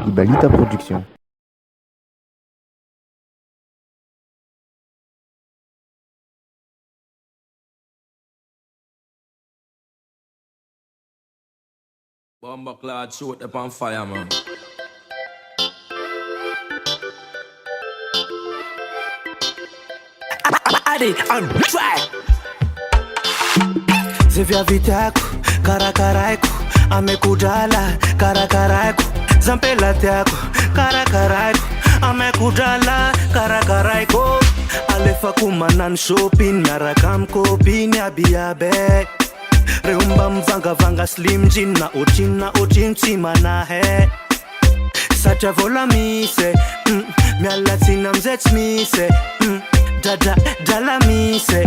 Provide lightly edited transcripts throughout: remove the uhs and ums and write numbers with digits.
Ibalita Production. Bomba clad shoot up on fire, man. Adi on track. Zivya vitaku, karakaraiku, amekudala, karakaraiku, zampela tiaku, karakaraiku, amekudala, karakaraiku. Alefa kumanan shopping, narakam kopin ya biabe. Reumba mvanga vanga slim jean na ochin tima na he. Sacha vola mise, miala tina mzets mise, dala mise,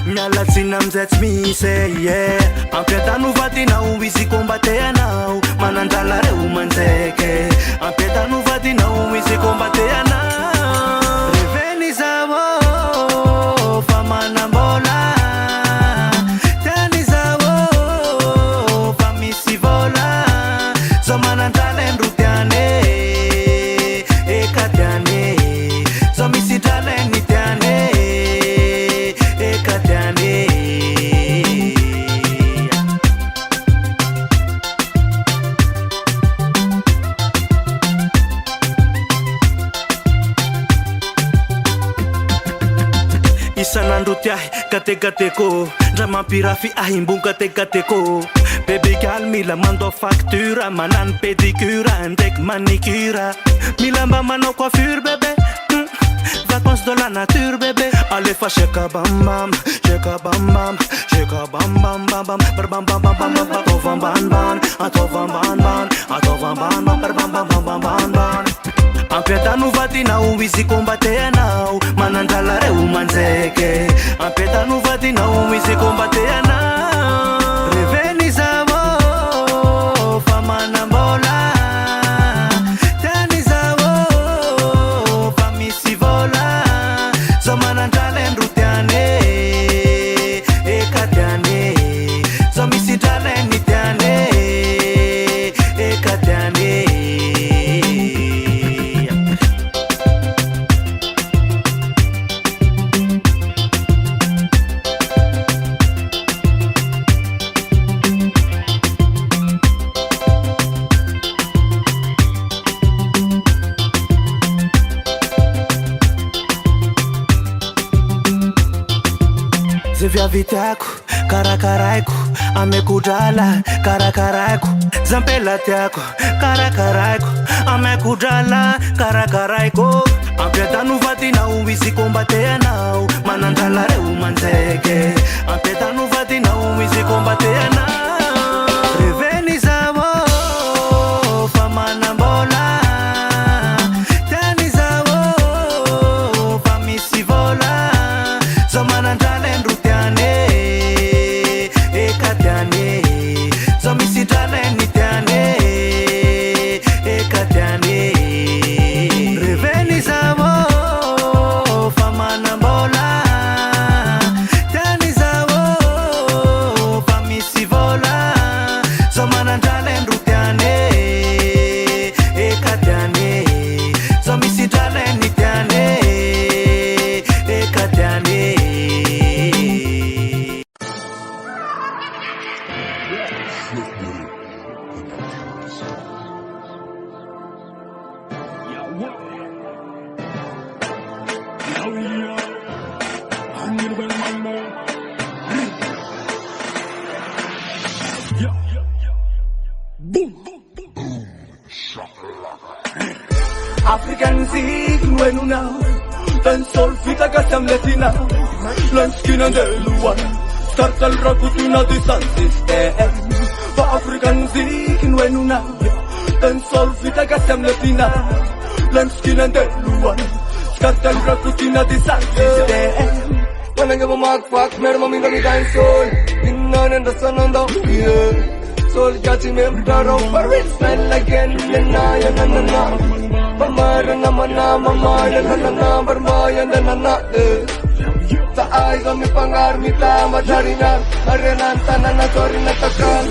miala tina mzets mise, yeah. Ampieta nuvati na uwisi kombatea nao, manandala reumanzeke. Ampieta nuvati na uwisi kombatea nao. Reveni zawo, famana mbola. Kate-kateko, drama pirafi ahimbung kate-kateko. Baby girl mila mando factura, manan pedicura, andek manicura. Milamba mano coiffure bébé, vacances de la nature bébé. Allez fa shaka bam bam, shaka bam bam, shaka bam bam bam bam, bam bam bam bam bam, atovan ban ban, atovan ban ban, atovan ban ban, bam bam bam bam bam bam. Ampieta nuvati na uwisi kombatea nao, manandala reumanzeke. Ampieta nuvati na uwisi kombatea nao. Reveni zawo, famana mbola. Tani zawo, famisi vola. Zomanandala ndrutiane, ekatiane. Zomisi dala nitiane, ekatiane. Zivya vitaku, karakaraiku, amekudala, karakaraiku, zampela tiaku, karakaraiku, amekudala, karakaraiku. Ampieta nuvati na uwisi kombatea nao, manandala reumanzeke. Ampieta nuvati na uwisi kombatea nao. Reveni zawo, famana mbola. Tani zawo, famisi vola. Zomanandala African Zik, Wenuna, Dan Solfita Casamletina, Lanskin and Deluan, Scartel Rakoto the Sun System. For African Zik, Wenuna, Dan Solfita Casamletina, Lanskin and Deluan, Scartel Rakoto the Sun System. When I give a mark, Madam Mingani Dancehall, Innan and the Sun on the Soul catching me, but it's smell again, and I am Mamara namana, mamara nanana, barmaya nanana. Sa eyes on me pangar, mi tama jarinan, arenan tanana, sorry na takan.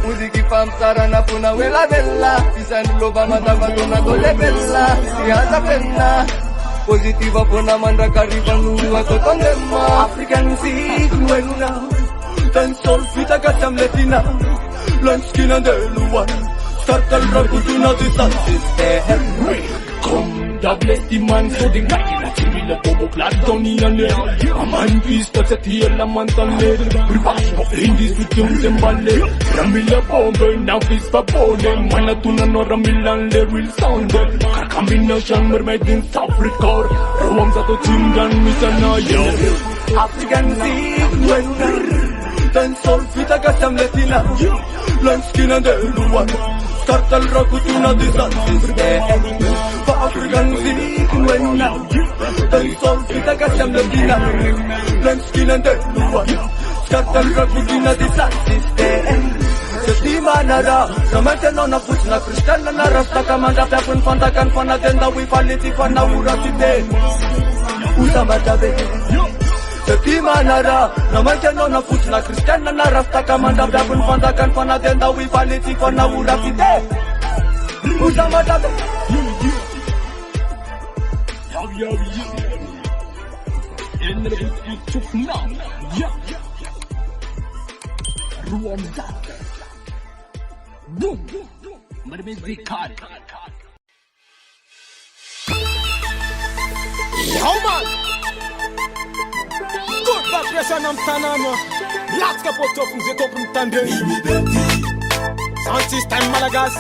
Muziki pamsara na puna wela bella. Pisan loba matapatona dole bella. Siasa penna positiva puna mandra karibang uwa totondema. African music nuenuna dancehall fita kacham letina. Lanskin and Eluan Scartel, Rakoto na the sound system. Come, double the man so the guy na chimila bobo clad down in a nail. A man twist that's a tear la mantale. Reverse no Indies with them zembale. Ramila bombe now fist for bone. Manatuna no ramilan le real sound. Car combination mermaid in South Africa. Rawam sa to chingan misana yo. African music when dancehall fita kacham letina. Lanskin and Eluan Scartel, Rakoto na the sound system. For African music when now dancehall fita kacham letina. Lanskin and Eluan Scartel, Rakoto na the sound system. Sestima nara Ramante nona puchna Kristana na rasta kamanda Tapun fantakan fanagenda We faliti fana urasite Usama tabe Sestima nara Ramante nona puchna Kristana na rasta kamanda Tapun fantakan fanagenda We faliti fana urasite Usama tabe Boom, maar met die kaart. Ja man! Good vibration am tanano. Laat kapot op zit op een tanden. Sound system Malagasy.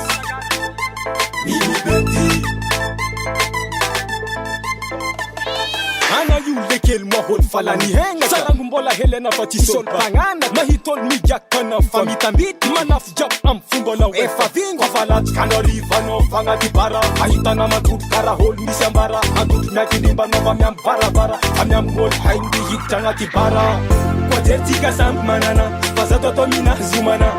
Ana yule kel mahol falani henga Sarangu mbola helena fatisol pangana Mahitol mijak kana famitambit Manaf jab am fumbola wefa vingo Falat kanori vano fanga dibara Mahita na madut karahol misambara Madut na kinimba nova miam bara Amiam mol haindi hitanga dibara Kwa jertika samp manana Fazatoto mina zumana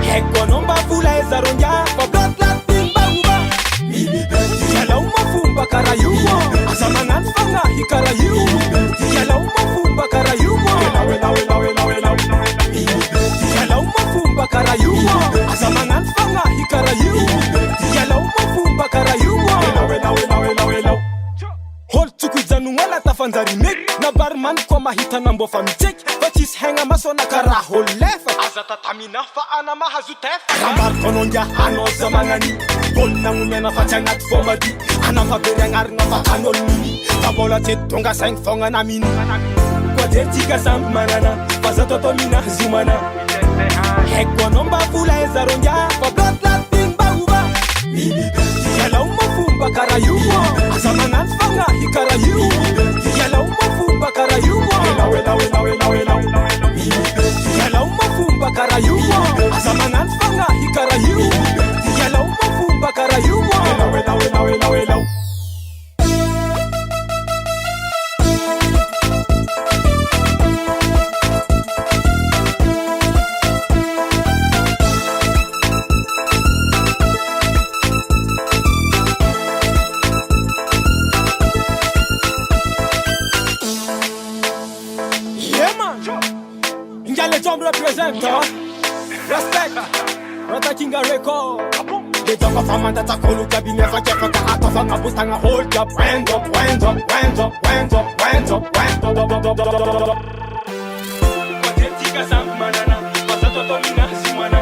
Heko nomba fula ezaronja Kwa blat timba uba Yala umafumba karayumo Azamanan fanga hikarayumo Yala umafumba karayumo Yala umafumba karayumo Azamanan fanga hikarayumo Yala umafumba karayumo Hol tukuzanu wala tafanzari mek Na barman kwa mahita nambo famitek Vachis henga masona karahol lefa Azata tamina fa ana mahazutefa Rambar kononja ano zamangani Hol na ngumena fachangat fomadi Ana faberengar na fakanol mini Tabola tonga sang fonga na mini Kwa jertika samp manana Fazatoto mina zumana Hekwa nomba fula ezaronja Kwa blat timba uba Yala umafumba karayumo Azamanan fanga hikarayumo Yala umafumba karayumo Yala umafumba karayumo Azamanan fanga hikarayumo Yala umafumba karayumo Présentent, respect, Rata Kinga record. The dog of a man that's a cool cabinet for Jeff of the heart of a bustang a hold up, wind up. Patetica Sam Manana, Pasato Mina Simana.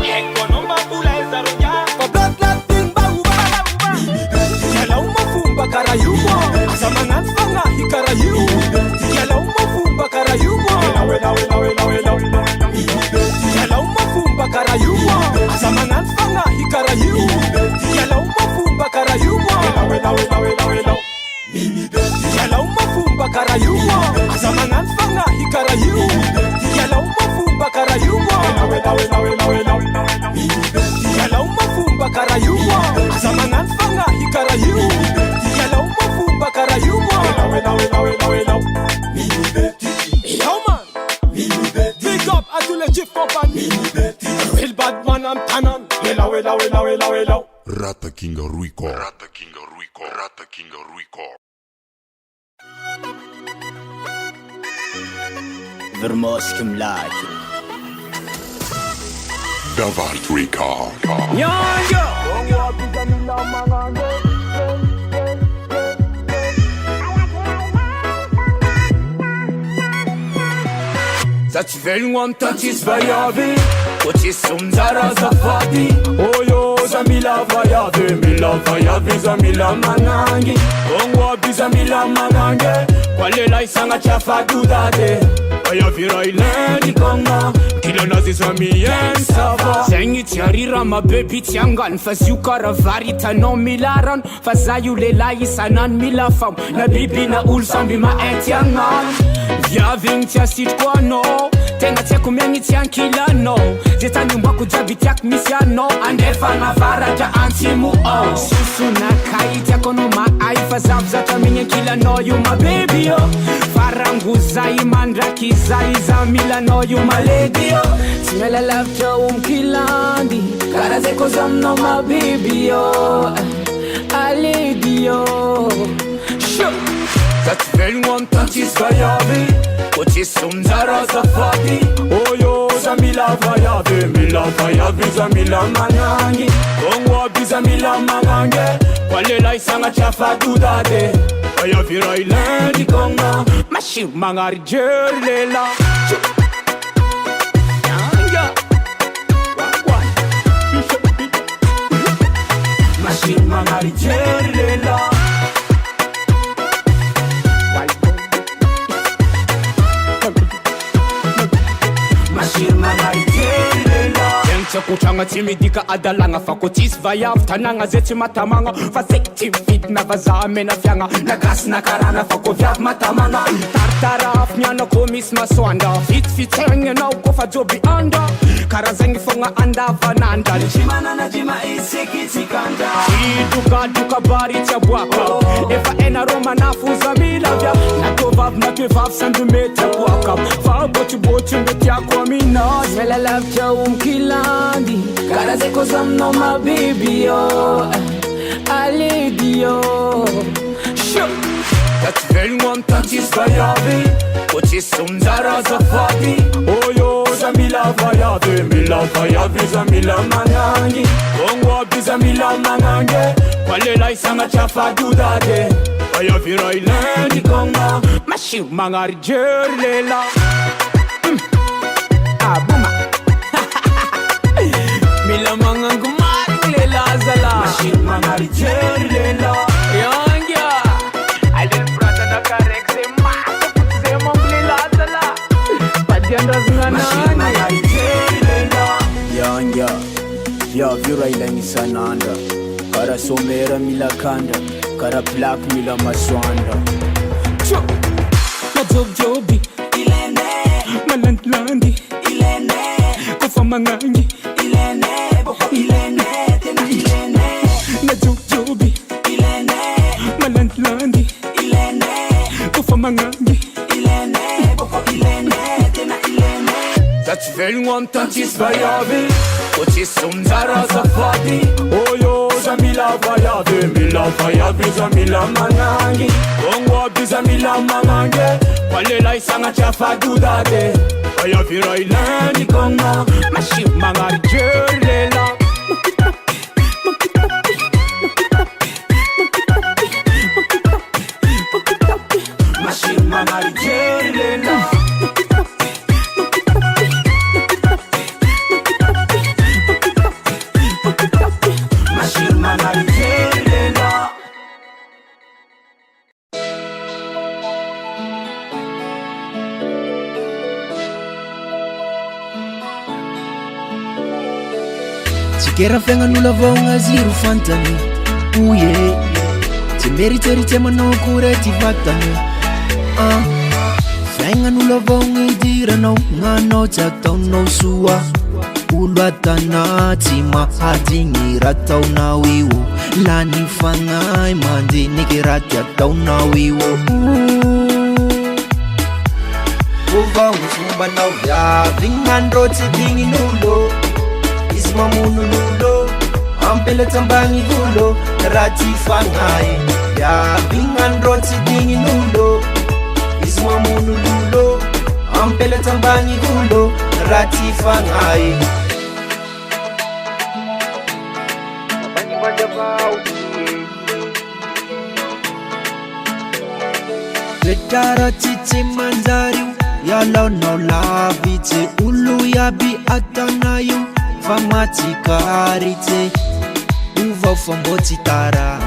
Heko nomba pula ezaroja, for blood timba uba. Yala umafumba karayumo, Azamanan fanga hikarayumo. Yala umafumba karayumo. Yala umafumba karayumo Azamanan fanga hikarayumo Yala umafumba karayumo Yala umafumba karayumo Azamanan fanga hikarayumo Yala umafumba karayumo Yala umafumba karayumo Azamanan fanga hikarayumo Yala umafumba karayumo Big up à tous les chief compagnie Real bad man I'm tanan Wela Rata Kinga Ruiko Vermosk mlaken The Vault Record. Zacivelłam taci zwajawy, choć są zaraz zawady. Ojo, za mila wajawy, za mila manangi. Ongwabi za mila manange, kwalela isanga chafa dudade. Ayavira ileni konga, kila nazi za miyen sava. Sengi tiarira ma baby tiangan, faziu karavari tanon milaran. Fazayu lelai sanan milafam, na bibi na ulsambi ma etiangan. Viaving tia sit kwa no, tenga tia kumengi tia kilano. Zetani mwaku jabi tiak misiano, andefa na faraja antimu oh. Susu na kai tia kono ma ai, fazav zata minye kilano you my baby oh. Farangu zai mandraki zai za milano you my lady oh. Smell a love to kilandi, kara zeko zamno my baby oh. A lady oh. Sure. Zacivelłam taci zwajawy, choć są zaraz zawady. Ojo, za mila wajawy, za mila manangi. Ongwabi za mila manange, kwalela isanga chafa dudade. Ayavira ileni konga, mashi mangari jerlela. Mashi mangari jerlela. Kutanga timidika adalanga fakotis vayav tananga zeti matamanga fazekti fit na vazame na fyanga na gas na karana fakovyav matamanga tartaraf nyana komis maswanda fit henge na ukofa jobi anda karazengi fonga anda vananda chimana na jima isikiti kanda duka bari chabwaka efa ena roma na fuza milavya na tovav na kevav sandu meta waka fa bochi mbetia kwa mina smell a love to kilandi kara zeko zamno my baby oh. A lady oh. Sure. Zacivelłam taci zwajawy, choć są zaraz zawady. Ojo, za mila wajawy, za mila manangi. Ongwabi za mila manange, kwalela isanga chafa dudade. Ayavira ileni konga, mashi mangari jerlela. Buma. Mila mangang kumari lela zala. Mashi mangari jerlela. Yongya. Alin prata na karek se mata putse monglela zala. Padianda zungana. Mashi mangari jerlela. Yongya. Ya vira ilangi sananda. Kara somera mila kanda. Kara plak mila maswanda. Chok. Na jobi. Ilene. Malantlandi. Ilene. Kufa mangangi. Ilene. Boko ilene. Tena ilene. Na jobi. Ilene. Malantlandi. Ilene. Kufa mangangi. Ilene. Boko ilene. Tena ilene. Zacivelłam taci zwajawy, choć są zaraz zawady. Ojo, za mila wajawy, za mila manangi. Ongwabi za mila manange, kwalela isanga chafa dudade. Ayavira ileni konga, mashi mangari jerlela. Mashi mangari jerlela. Mashi mangari jerlela. Kera fenga nula vonga ziru fantami uye Timberi teri tema no kure ti vatami Fenga nula vonga idira no Ngano chatau no suwa Ulwatana tima hadingi ratau na wiwo Lani fangai mandi nikirat yatau na wiwo Uva usumba na uya Vingan roti dingi nulo Ismamuno nulo Ampele tambangi gulo Rati fangai Ya bingan roti dingi nulo Ismamuno nulo Ampele tambangi gulo Rati fangai Betara cici manjariu Yalau no lavice Ulu yabi atanayu Famati karice Uva fomboti tara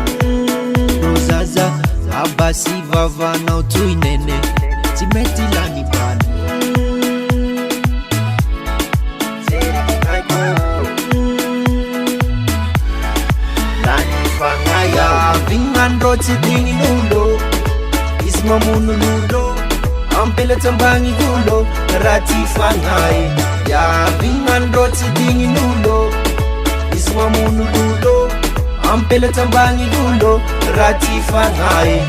Rozaza Abasi vava na utui nene Timeti lani bana Lani fangaya Vingan roti dini nulo Isma munu nulo Ampele tambangi gulo Rati fangai Ya vingan roti dini nulo Isma munu nulo Ampele tambangi gulo Rati fangai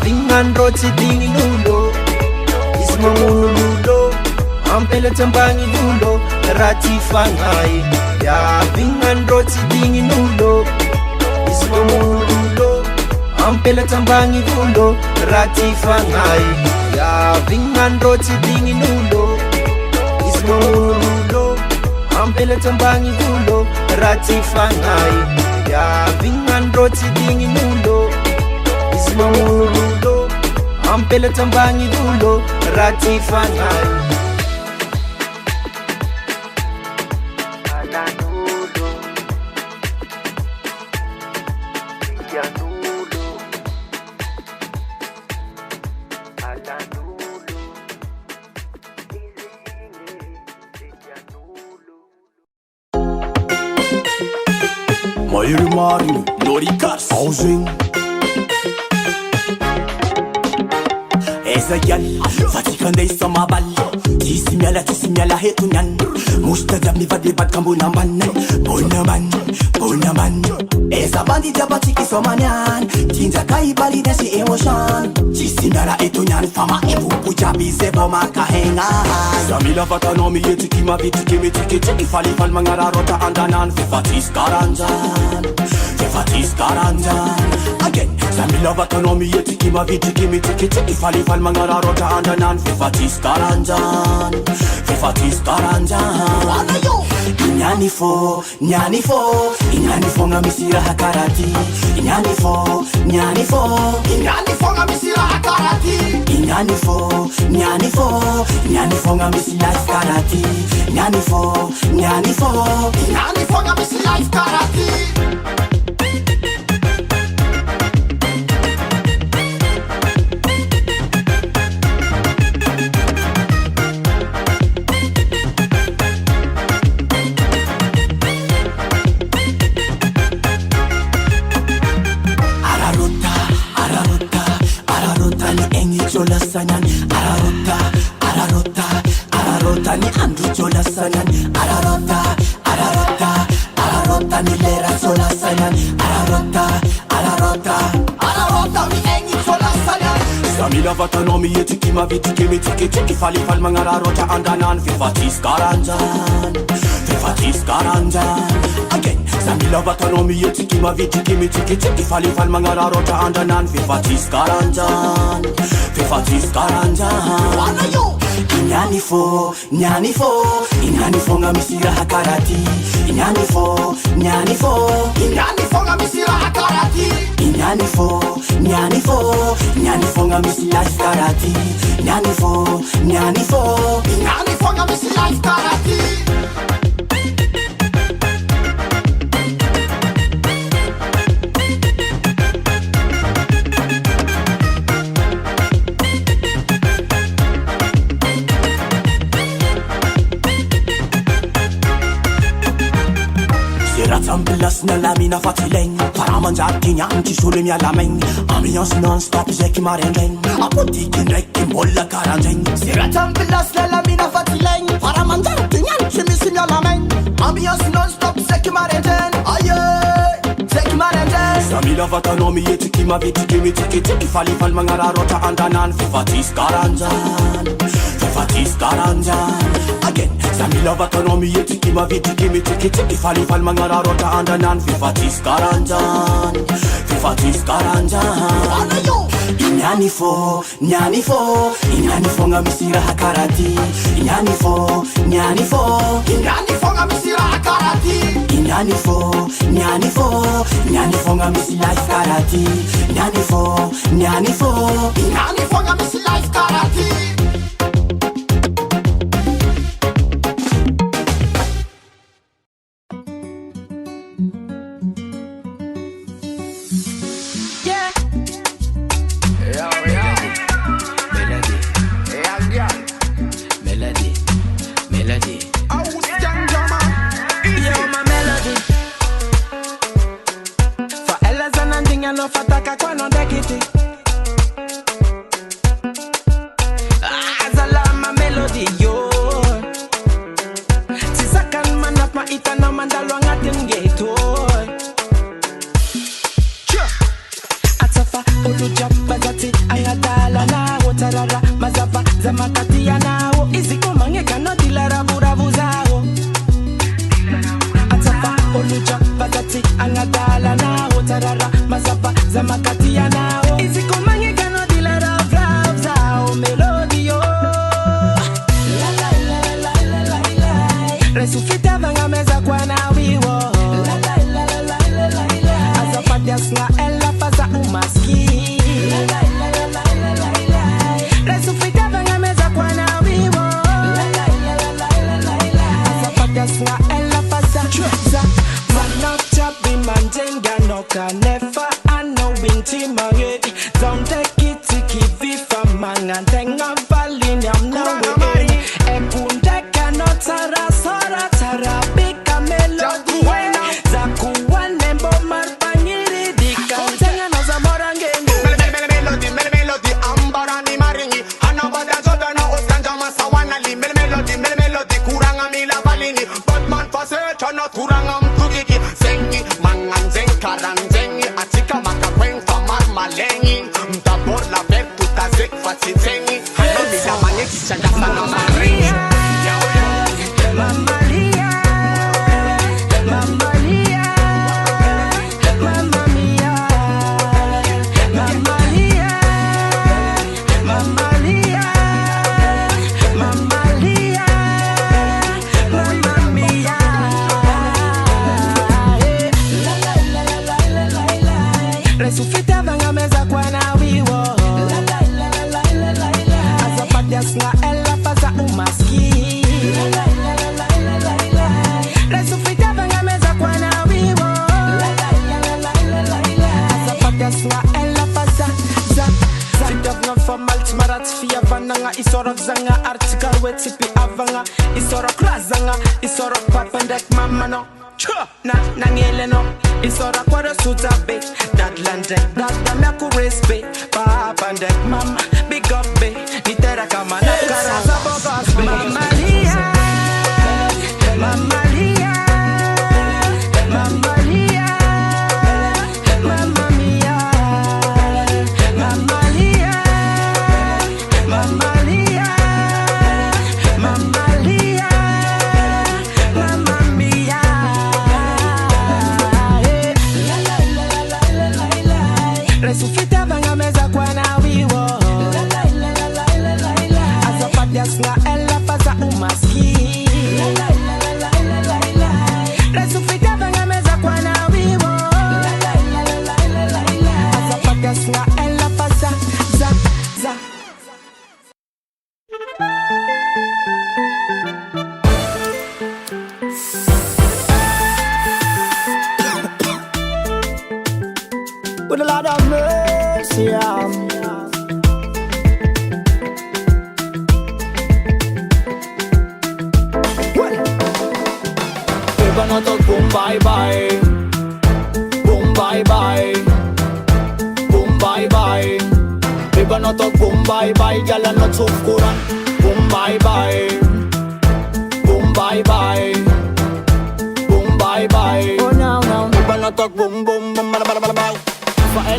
Vingan roti dini nulo Isma munu nulo Ampele tambangi gulo Rati fangai Ya vingan roti dini nulo Isma munu nulo Ampele tambangi gulo Rati fangai Ya vingan roti dini nulo Isma munu nulo Ampele tambangi gulo Rati fangai Ya vingan roti dini nulo Isma munu nulo Ampele tambangi gulo Rati fangai Ala nulo Ya nulo Ala nulo Ya nulo Mayuri Mario Norick Housing Ezayan, fatikan day sa mabal Tisimyala hetunyan Mustadab ni vadlibat kambo naman Bo naman Eza bandi dapat ikisomanyan Tinja kaibali na si emotion Tisimyala hetunyan Fama ipupu jabi sebo makahengan Samila vatanomi yetiki mavitiki mitiki Tiki falifal mangararota andanan Fifatis karanjan Again Samila vatanomi yetiki mavitiki mitiki Tiki falifal mangararota andanan Fifatis karanjan Inyani fo ngamisira hakarati Inyani fo ngamisira hakarati Inyani fo ngamisira hakarati Inyani fo ngamisira hakarati Sanyan Ararota ni Andrew Jola Sanyan Ararota ni Lera Jola Sanyan Ararota ni Engi Jola Sanyan Samila vatanomi yetiki mavitiki mitiki Tiki falifal mangararota andanan Fifatis karanjan Again Samila vatanomi yetiki mavitiki mitiki Tiki falifal mangararota andanan Fifatis karanjan Inyani fo ngamisira hakarati Inyani fo ngamisira hakarati Inyani fo ngamisira hakarati Inyani fo ngamisira hakarati Ambilas na lamina fatileng Para manjati niyan kisuli miya lameng Ambiance non-stop zeki marendeng Apotikin rekin bola karanjeng Sirat ambilas na lamina fatileng Para manjati niyan kimisi miya lameng Ambiance non-stop zeki marendeng Aye, zeki marendeng Samila vatano mi yeti kima viti kimi tiki tiki fali fal mangara rota andanan Vivatis karanjan again Samila vatano mi yeti kima viti kimi tiki tiki fali fal mangara rota andanan Vivatis karanjan Inyani fo ngamisira hakarati Inyani fo ngamisira hakarati Inyani fo ngamisi life karati Inyani fo ngamisi life karati With a lot of mercy, We're gonna talk boom bye bye, boom bye bye, boom bye bye. We're gonna talk boom bye bye, gyal and not so kuran. Boom bye bye, boom bye bye, boom bye bye. Oh no no. We're gonna talk boom boom boom bye bye bye bye.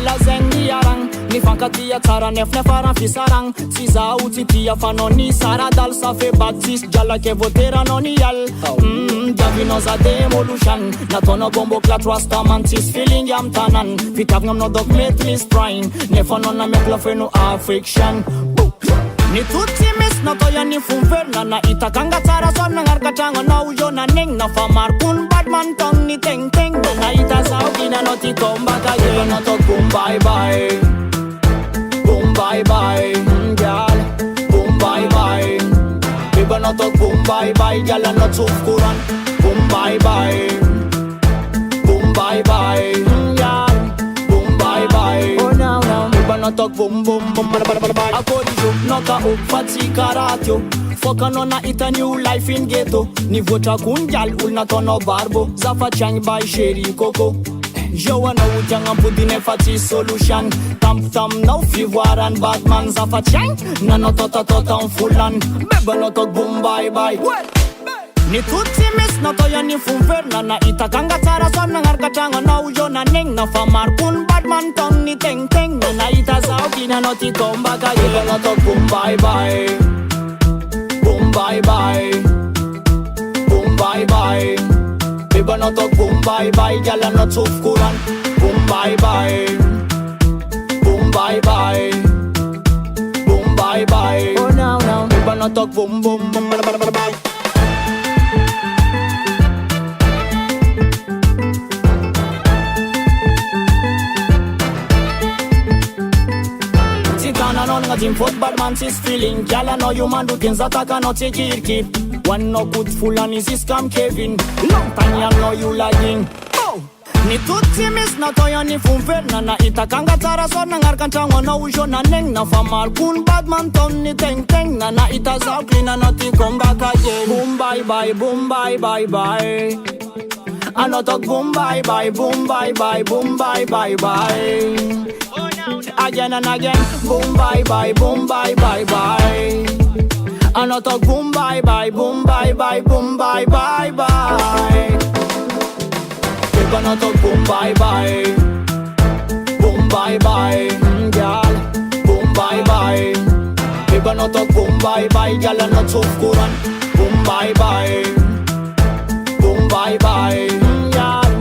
lazainy niaragna nifankatia tsara nefanefaran fisaragna tsy zaho tsy tia fanao ny saradal sa fe baptiste jalake voteranao ny al diavinao za demolution nataonao bombokla trastaman tsisy feeling am tanan fitiavagna aminao dok mety misy trying nefanao namekla feno affection ni tutti miss natao ihany fomverina na itakanga tsara so nagnaraka tragnoanao io nanegna fa marokony badman tagno ny tegnteng nahita zaho kinanao ty tombaka natao boom bye bye boom bye bye gyal boom bye bye biba natao boom bye bye gyal anao tsofi koran boom bye bye boom bye bye gyal boom bye bye oh no no biba natao boom boom boom bye akodizo noka up fatsi karatio fokanao nahita new life in ghetto nivoatra kony gyal olona ataonao barbo zafatriagny by chéri coco Yo anao tiagnampodiny efa tsy solution tampitaminao fivoarany batman zafatriagny nanao tatatata ny volany bebanao tao boom bye bye ni tutti miss natao ihany fomverina na itakanga tsara so nagnaraka tragnoanao io nanegna fa marokony batman tagno ny tegnteng nahita zaho kinanao ty tombaka bebanao tao boom bye bye boom bye bye boom bye bye biba natao boom bye bye gyal anao tsofi koran boom bye bye boom bye bye boom bye bye oh no no biba natao boom boom boom bye Sitananao nagnadim footballman tsisy feeling gyal anao io mandrodiny zatakanao tsy kirikir Wanno good full and is scam Kevin long time ya know you lying ni tutti miss natao ihany fomverina na itakanga tsara so nagnaraka tragnoanao io nanegna fa marokony badman tagno ny tegnteng nahita zaho kinanao ty kombaka boom bye bye boom bye bye bye anao tao boom bye bye boom bye bye boom bye bye bye again and again boom bye bye boom bye bye bye Ano talk boom bye bye boom bye bye boom bye bye bye People no talk boom bye bye boom bye bye girl boom bye bye People no talk boom bye bye girl and not so kuran boom bye bye boom bye bye girl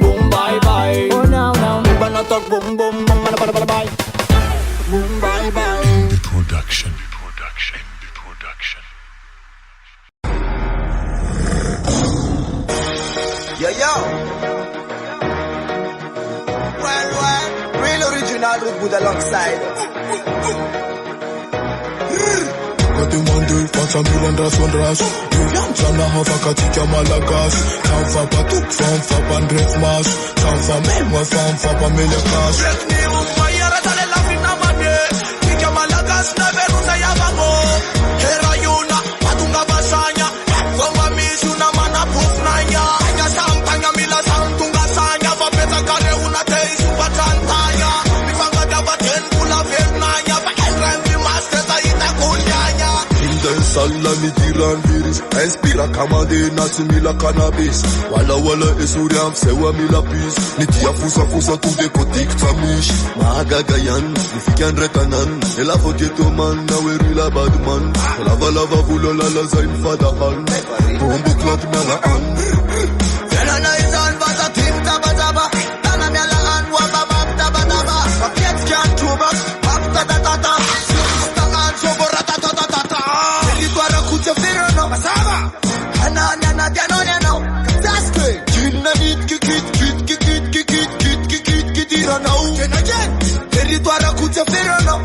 boom bye bye oh no no People no talk boom boom boom bye bye boom bye bye the production Yo, well, real original Rudeboto alongside. Demande face à Milan das Wondras. Julian Sana hafa katika Malagasy. Sanfa patuk fanfa pandref mas. Sanfa memwa fanfa pamelekas. Rekni umayara tale lafina mane. Kika Malagasy na veruza ya bango. Hera yuna patunga basanya. Konga mizuna mana pufnanya. Kanya sampanya mila santunga sanya. Vapeta kare una teisu patantaya. Mifanga dabaten kula vernanya. Vakenrembi masteta ita kunyanya. Salami tiran viris inspira kamande nasimila cannabis wala esuriam sewa mila pis nitia fusa tu de kotik tamish magagayan nifikan retanan ela fogeto man na werila badman lava vulola lazain fadahan bombo clat mala an Fenana izan bata tinta bataba Tana mela an wa babab tabadaba Papiet kyan tubas Bakta datata Sista an sobora tatatata Elitwara kuche firano Masaba Hanana dianoniano Zaske Kinna nit kitirano Kenajen Elitwara kuche firano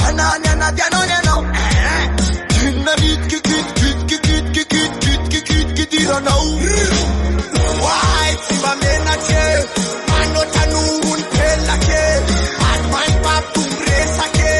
Hanana dianoniano Kinna nit kitirano White Simamena che Mano tanungun pelake Atman pap tumbre sake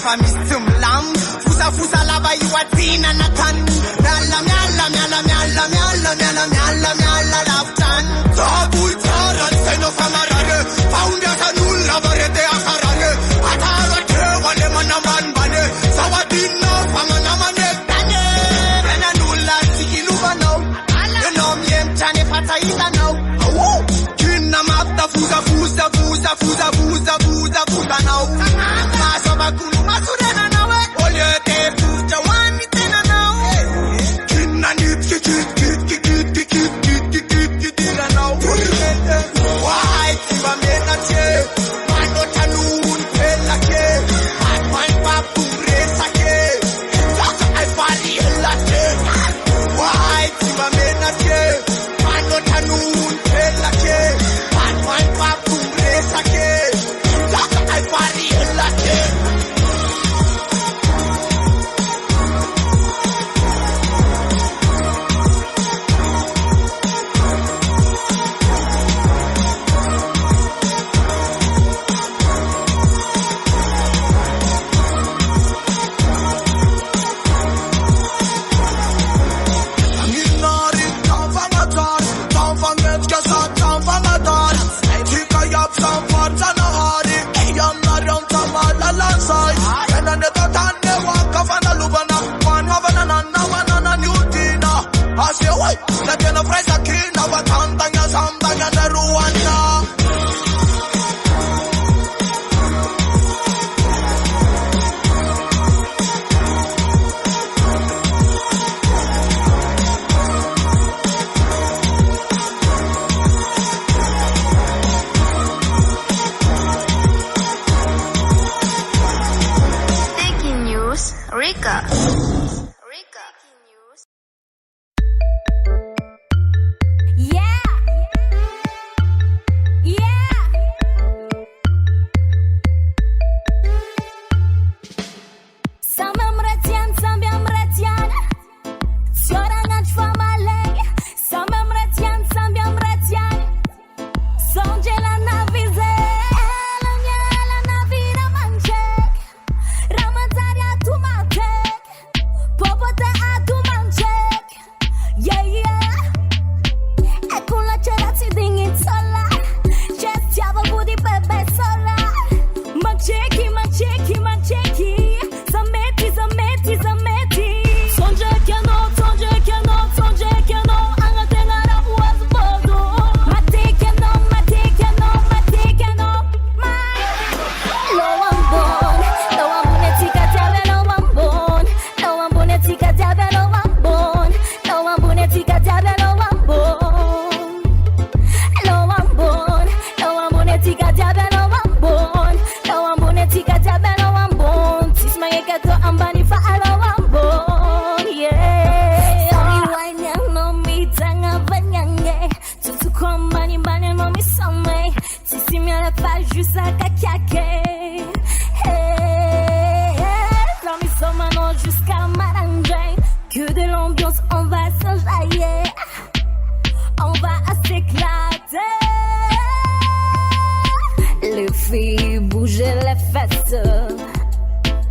never miss some lamb. Fusa lava you a teen and a tan. Miala laftan. Tabul taran seno famarane. Found us a new labarete asarane. Atara te wale manaman bane. Sawadino famanamane bane. Bena nula sikiluba now. You know me chane pataita now. Kinna mapta fusa now. Masaba kulu masurena nawe. Olye te fuja wani tena now. Kinna nip kit now. Why tiba mena che. Mano tanun pela ke. Man papu resa ke. Taka I fali hela ke. Why tiba mena che. Mano tanun pela ke. Man papu resa ke. Taka I fali hela ke.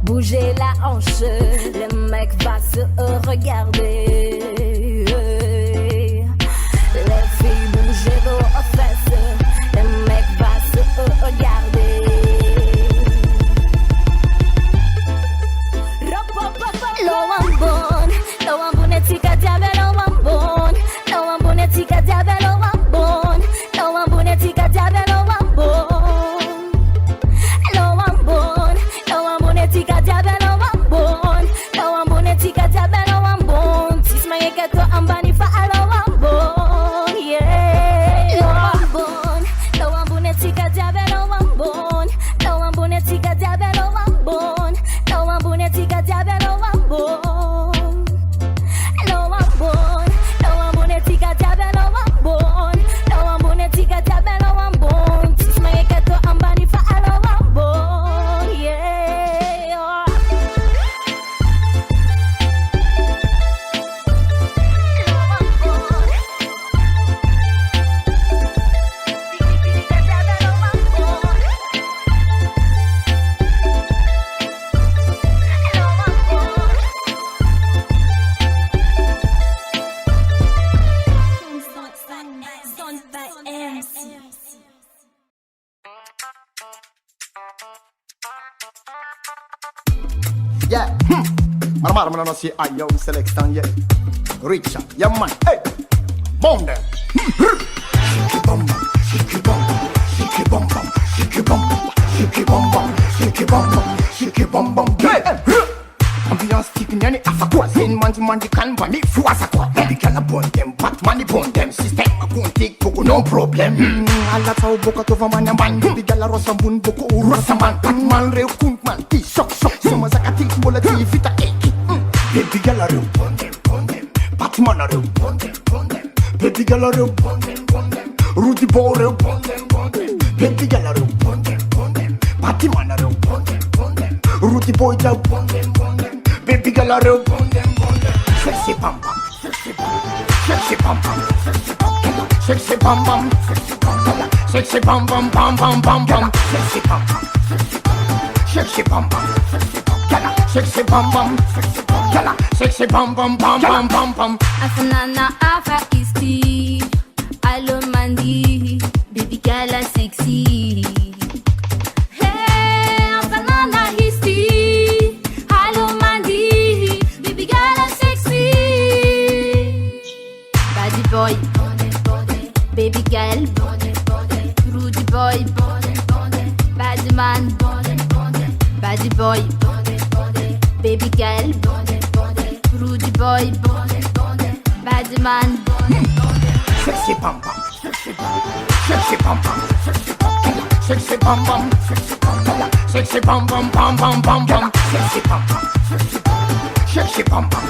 Bouger la hanche, le mec va se regarder. Les filles bougez vos fesses, le mec va se regarder. Lo ambon etika diabe lo ambon etika diabe lo ambon etika diabe lo ambon etika diabe lo ambon etika diabe lo ambon Yeah. Man, I don't see I young Selek'Ston yet. Rikcha, yeah man. Hey, bomb them. Shake it bum bum, shake it bum bum, shake it bum bum, shake it bum bum, shake it bum bum, shake it bum bum, shake it bum bum. Ambiance stick nyani afakwa zen mandi kan bani fuasa kwa. Baby girl bond them, Batman bond them. System bond take boko no problem. Alla tau boka tova man man. Baby girl rosa bun boko rosa man. Batman real kunt man. Ti shock. Soma zakati bola ti fita cake. Baby girl bond them. Batman real bond them. Baby girl bond them. Rudeboto bond them. Baby girl bond them. Batman real bond them. Rudeboto bond them. Baby girl bond them. Sexy pam pam, sexy pam pam, sexy pam pam, sexy pam pam pam pam pam pam, sexy pam pam, sexy pam pam, sexy pam pam, sexy pam pam pam pam pam pam. Afanana afa isti, alo mandi, baby girl sexy. Hey, afanana isti, alo mandi, baby girl sexy. Bad boy, baby girl, rude boy, bad man, bad boy, baby girl, rude boy, bad man. Sexy pam pam, sexy pam pam, sexy pam pam, sexy pam pam pam pam pam pam, sexy pam pam, sexy pam pam,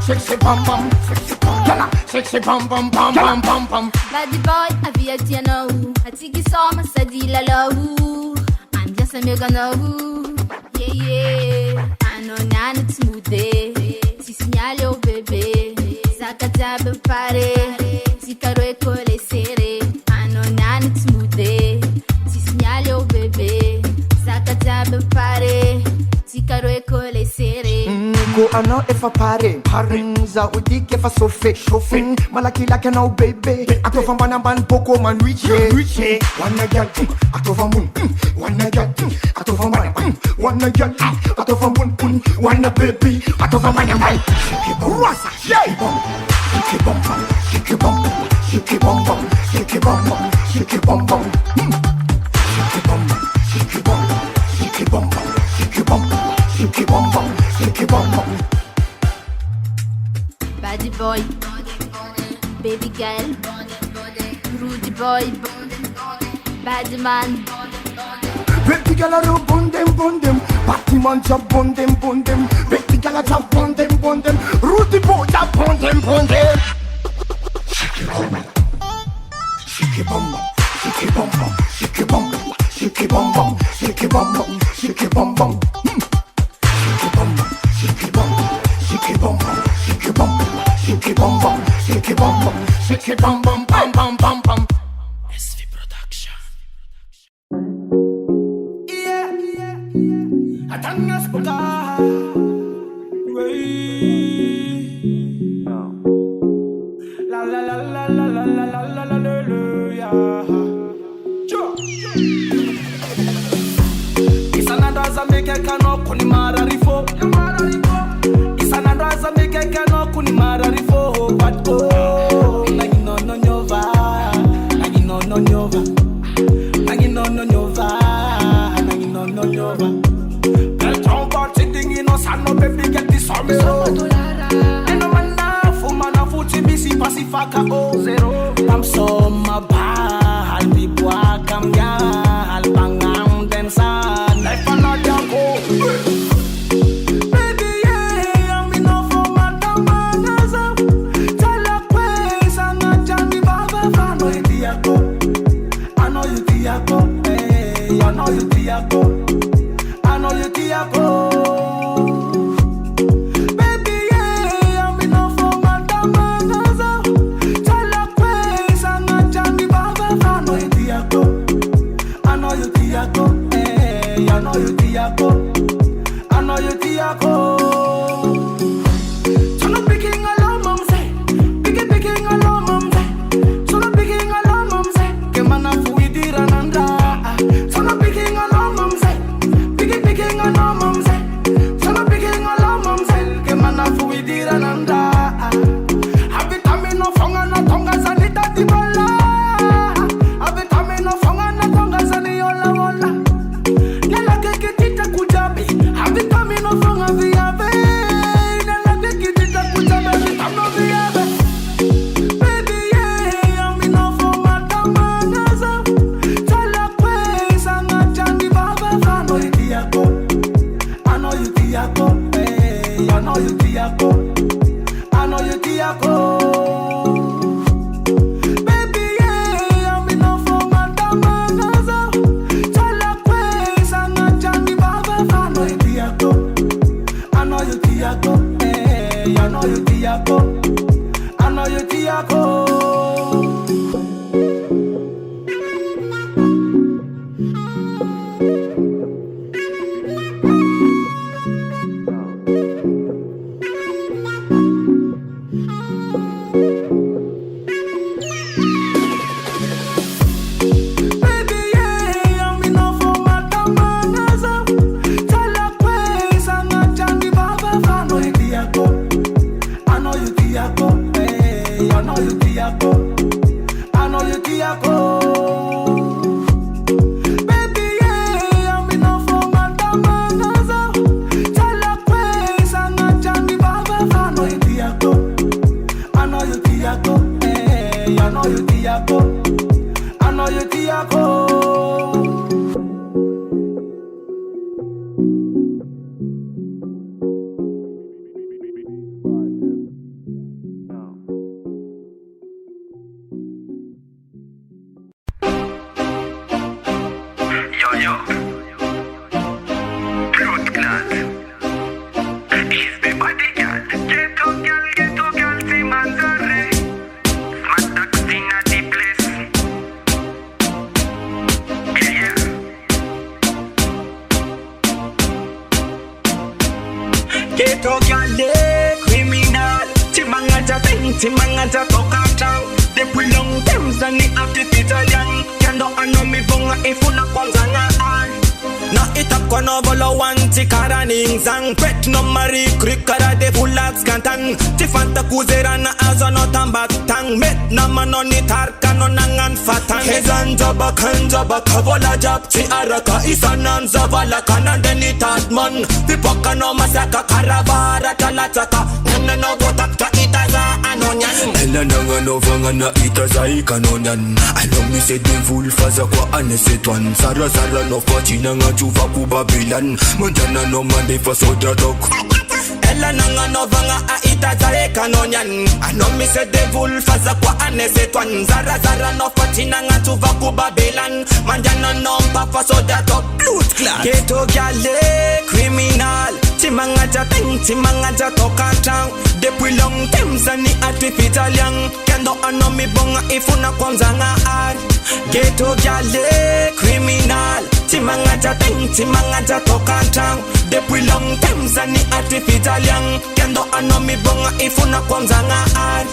sexy pam pam, sexy pam pam pam pam pam pam. Bad boy, avia tiano, atigi soma sadila low. I'm just a mega no. Yeah. Ano nana tmude, si signalo bebe, sakatabe pare, si caro e cole sere. Ano nana tmude, si signalo bebe, sakatabe pare, si caro e cole sere. Go ano if a pare za udik if a sofe malaki like now baby atova man boko man reach one girl atova mun one girl atova man one girl atova mun one baby atova man shake rasa shake bum shake bum shake bum shake bum shake bum shake bum shake bum shake bum shake bum shake bum shake bum shake bum. Bad boy, baby girl, rude boy, bad man. Baby girl a bond them, party man job bond them. Baby girl a job bond them, Rudeboto bond them. Shake it bum, shake it bum, shake it bum, shake it bum, shake it bum, shake it bum, shake it bum. Shake it bum, shake it bum, shake it bum, shake it bum, shake it bum, shake it bum, bum, bum, bum, bum, bum. SV Production. Yeah. Atanga spota. La la la la la la la la la la yeah. Isanadaza meke kano kuni mararifo. Isanadaza meke kano kuni mararifo. But oh, nagi no nyova, nagi no nyova, nagi no nyova, nagi no nyova. The trompa sitting in us, no baby get this on me. And no man na futi bisi pasifaka o zero. I'm so maba, halbi bua kamya, halbangam densa, life another go. Baby yeah, I'm enough for my damanaza. Tala kwes anajani baba fano itiako. I know you tiako, hey, I know you tiako, I know you tiako. I know you tiako. So no picking along, mom say. Picking along, mom say. So no picking along, mom say. Kemana fuidi rananda. So no picking along, mom say. Picking along, mom say. Ghetto girl, criminal. Timanga ting, timanga toka town. They pull long Thames and the artificial young. Kando ano mi bunga ifuna kwanza nga ay. Na itap kwa novolo wanti karaning zang. Pet no mari krikara de fulaks kantang. Tifanta kuzera na azo no tambak tang. Met na manoni tarka no nangan fatang. Hezan jaba kanjaba kavola jab. Ti araka isanan zavala kanandeni tatman. Pipoka no masaka karavara talataka. Nana no botak ta itaza anonyan. Ela nanga no vanga na itaza ikanonyan. Along mi se din full faza kwa anesetwan. Sara sara no fachi nanga chuva ku Babylon. Manjana no mande fa soda dog. Ela nanga no vanga a itaza ikanonyan. Ano mi se devil faza kwa anesetwan. Zara zara no fachi nanga chuva ku Babylon. Manjana no mpa fa soda dog. Blood clot. Ghetto gale criminal. Timanga ting, timanga toka town. Depuis long Thames and the artificial young. Kendo ano mi bonga ifuna kwanza nga ar. Ghetto gale criminal. Timanga ting, timanga toka town. Depuis long Thames and the artificial young. Kendo ano mi bonga ifuna kwanza nga ar.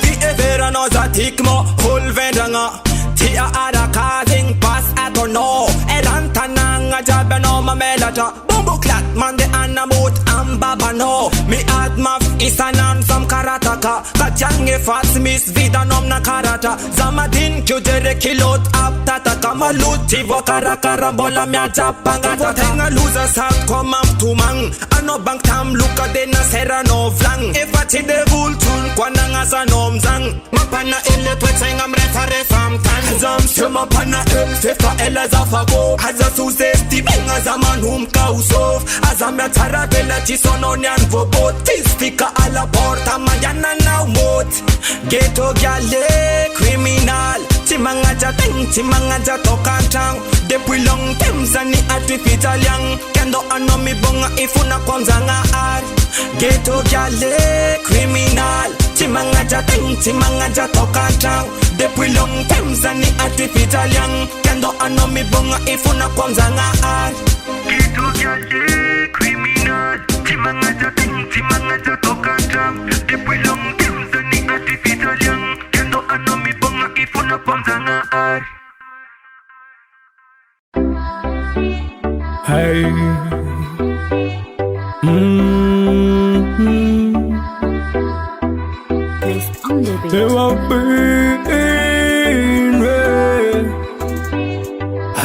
Vi evera no za tikmo hul vendanga. Tia ada kazing pass ato no. Elanta nanga jabe no mamelata. Bumbu clat man de anamut ambaba no. Mi admaf isanan some karataka. Kajange fast miss vida nom na karata. Zamadin kyujere kilot aptataka. Maluti vokara karambola mia japanga. Votenga loser sat komam tumang. Ano bank tam luka de na sera no vlang. If I ti de vultun kwa nanga sa nomzang. Mapana ile twetsenga mretare famtan. Zam shema pana el fefa ela zafago. Haza suzesti benga zaman kausof. Azamia tarabela chisononian vobo. Tisfika ala porta mayana now mot. Ghetto gale criminal. Timanga ting, timanga toka town. Depuis long Thames and the artificial young. Kendo ano mi bonga ifuna kwanza nga ar. Ghetto gale criminal. Timanga ting, timanga toka town. Depuis long Thames and the artificial young. Kendo ano mi bonga ifuna kwanza nga ar. Ghetto gale criminal. Timanga ting, timanga toka town. Depuis long Thames and the artificial young. Kendo ano mi bonga ifuna kwanza nga ar. Hey. They won't be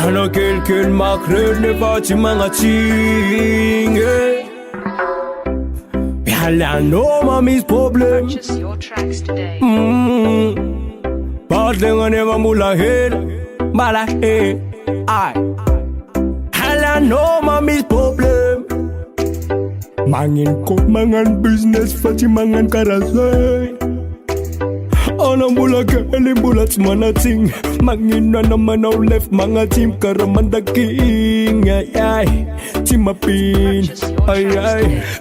Ano quelqu'un m'a créé ne pas tu m'en ting. I know mommy's problem. Purchase your tracks today. Partling on never mula head. Mala head. I know mommy's problem. Mangin ko mangan business fati mangan karasay. Anang mula kali mula mana ting. Mangin na naman au left mga team karamanda king. Ay timapin. Ay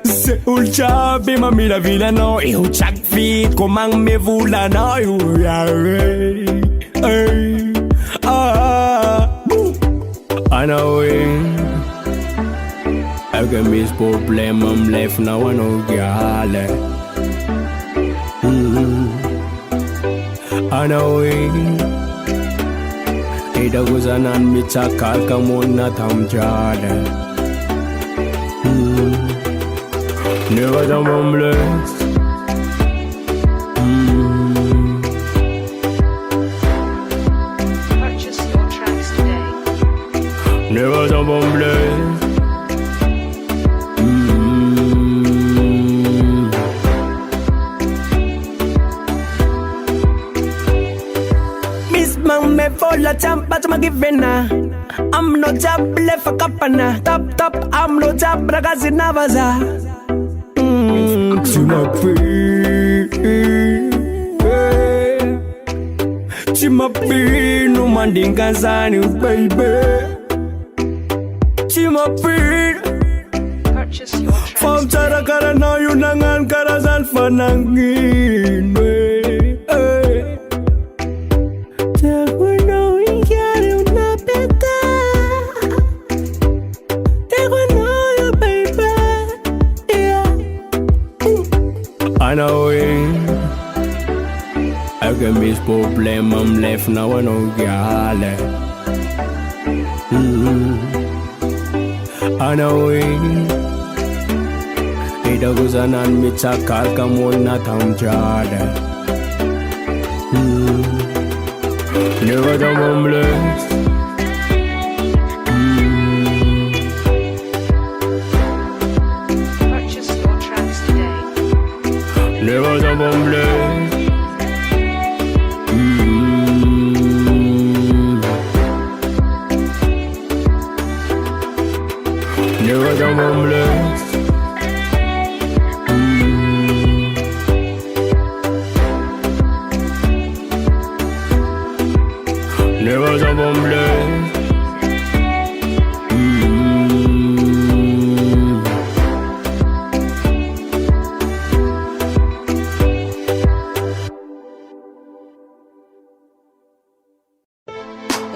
Seul chabi mami la villa no. Iu chak fit ko mang me vula no. Ay I know it. I got mis problem, I'm left now I know gale. I know it. Ida guzanan mi chakal kamon na tamjada. Never done homeless. Purchase your tracks today. Never done homeless. Miss Mang me for la champa to my givena. I'm no job left for kapana. Top, I'm no job bragazi navaza. To my pain, no man dingazani, baby. To my pain. Purchase your tracks. From Charakara now you nangan karazan fanangin. Anaway, I can miss problem, I'm left now I know gale. Anaway, ida guzanan mitsakal kamon na tamjada. Never the homeless. Purchase your tracks today. Never the homeless. Never the homeless. Never the homeless.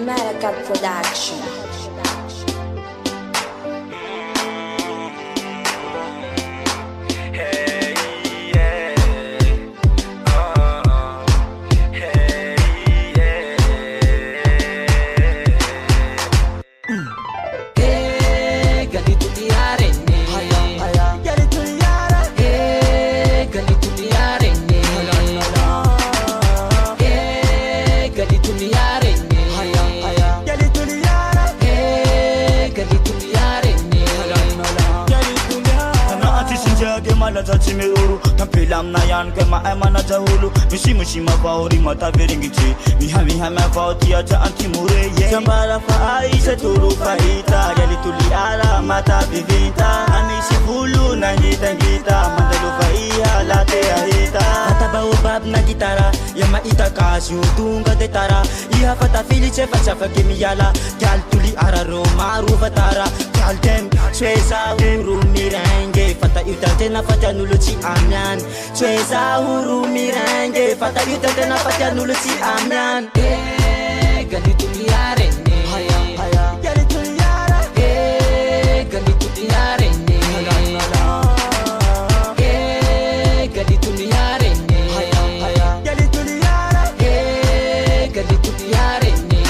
Mickael production. Mushi mafauri mataviringichi Miha mafauti aja antimure Zambara faisha turu faita Gali tuliara matavivinta Anisi fulu na ngita Mandalu faiha late ahita Hataba ubab na gitara Yama itakasu dunga detara Iha fata filice fachafa kemiyala Gal tuliara romaru fatara Gal dem Sweza uru mirenge Fata utate na fata nuluchi amyan Sweza uru mirenge Fata utate na fata nuluchi amyan Gali tuliare ne Gali tuliara Gali tuliare ne Gali tuliare ne Gali tuliara Gali tuliare ne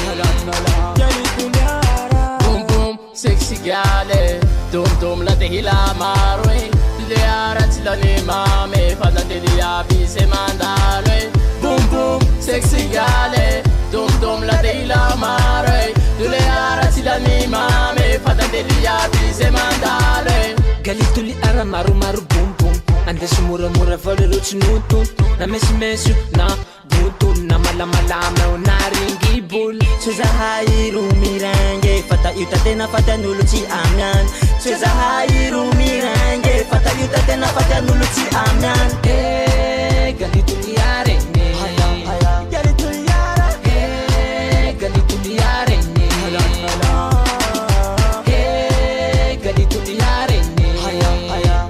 Gali tuliara Boom boom sexy gale Dum dum la tehila marwe Tuliara tila ne mame Fata telia bise mandalwe Boom boom sexy gale Dum dum la tehila marwe Tuliara tila ne mame Fata telia bise mandalwe Gali tuliara maru maru boom boom Andesu mura mura vole ruchi nutun Na mesu na butun Na malamalama na ringi bul Sweza hairu mirange Fata utate na fata nuluchi amyan Sweza hairu mirange Fata utate na fata nuluchi amyan Gali tuliare ne Gali tuliara Gali tuliare ne Gali tuliare ne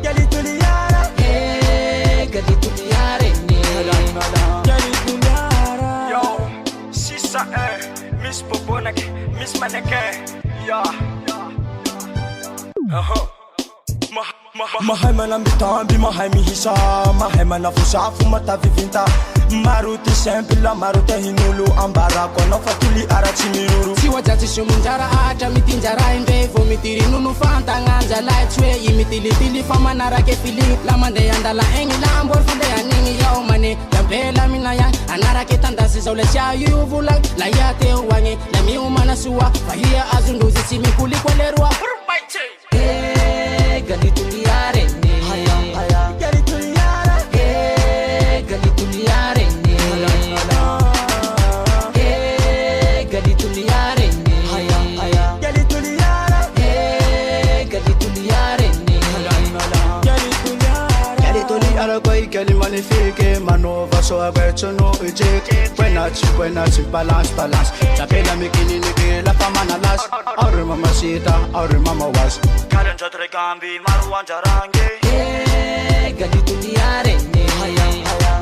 Gali tuliara Gali tuliare ne Gali tuliara Yo, Sisa Miss Bobonak, Miss Maneke Mahema na mitambi, mahemi hisa Mahema na fusafu matavivinta Maruti sempila, maruti hinulu Ambara kono fatuli arachi miruru Siwa jati shumunjara aja mitinjara Indevo mitiri nunu fanta nganja Lightway imitili tili fama narake fili Lamande yandala engi lambor fande ya ningi yao mane Yampela minaya anarake tandasi Zaule chayu yuvulang layate uwange Lami umana suwa fahia azunduzi Simi kuli kwa lerwa Gali tuliare ne Gali tuliara Gali tuliare ne Gali tuliare ne Gali tuliara Gali tuliare ne Gali tuliara kwa ikeli magnifique Manova so avercho no ejek Buenachi, balance Chapela mikini niki la fama na las Aure mamacita, aure mama was Karen chatre kambi, maru anjarange Gali tuliare ne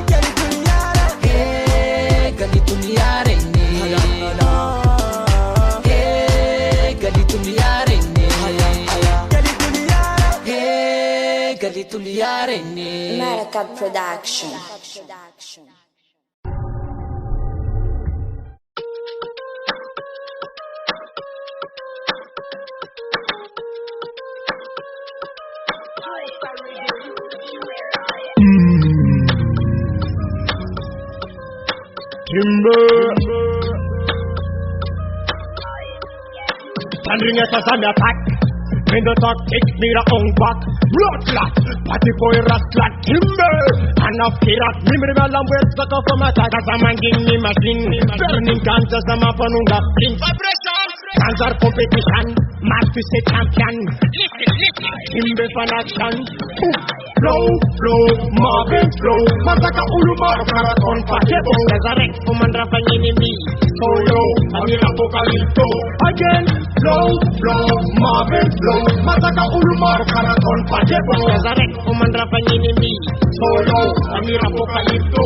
Gali tuliara Gali tuliare ne Gali tuliare ne Gali tuliara galito liarene. Mickael Production. Timber. Standing at us on attack. In the talk, take me the own back. Blood clot, party boy rat clot. Timber. And of kirat, mimri malam with sucker from attack. As a man give me machine. Burning guns as a map on the in vibration. Cancer competition. Match to say champion. Lift it. Timber for action. Flow, Marvin flow. Masaka ulumar marathon pakebo. Resurrect commander for enemy. Solo, Amira Apocalypto. Again, flow, Marvin flow. Masaka ulumar marathon pakebo. Resurrect commander for enemy. Solo, Amira Apocalypto.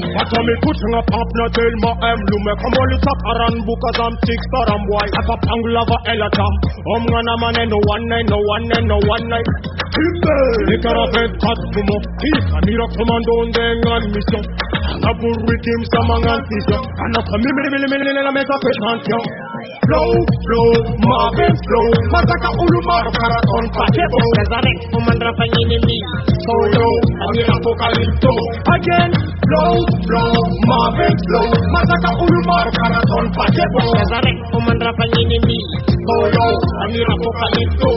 What me putting up na tell ma lume. Come on, it's up around because I'm six or I'm white. Up a panglava elata. Gana man and no one night. Liquor of it, cut to mo. I need a commando on the mission. And I put with him some antisio. And I come in make a patient. Flow, Marvin flow. Masaka ulumar marathon pakebo. Resurrect commander for enemy. Solo, Amira Apocalypto. Again, flow, Marvin flow. Masaka ulumar marathon pakebo. Resurrect commander for enemy. Solo, Amira Apocalypto.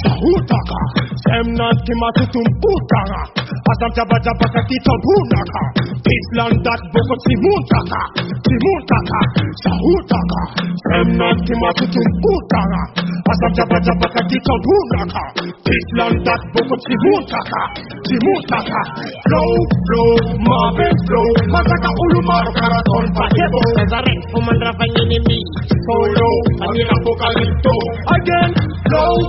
Sahutaka, Semnat Kimatutum Putaka, Asam Jabba Kakita Bunaka, this land that Boko Timuntaka, Sahutaka, Semnat Kimatutum Putaka, Asam Jabba Kakita Bunaka, this land that Boko Timuntaka, flow, Marvin flow, Masaka Ulumar Marathon Pakebo, Resurrect commander for enemy, Solo, Amira Apocalypto, again, flow,